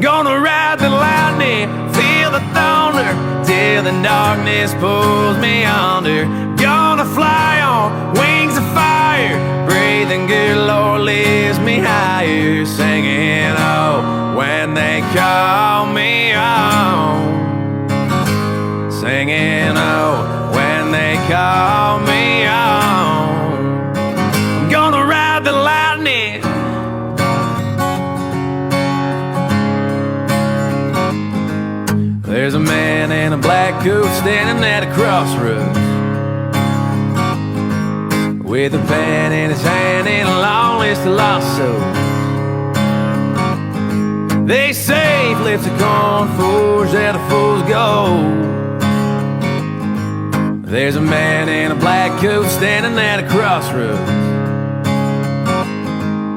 Gonna ride the lightning, feel the thunder, till the darkness pulls me under. Gonna fly on wings of fire, breathing good Lord lifts me higher. Singing oh when they call me home. Singing oh when they call me home. I'm gonna ride the lightning. There's a man in a black coat standing at a crossroads, with a pen in his hand and a long list of lost souls. They say flips a coin, fours at a fool's gold. There's a man in a black coat standing at a crossroads,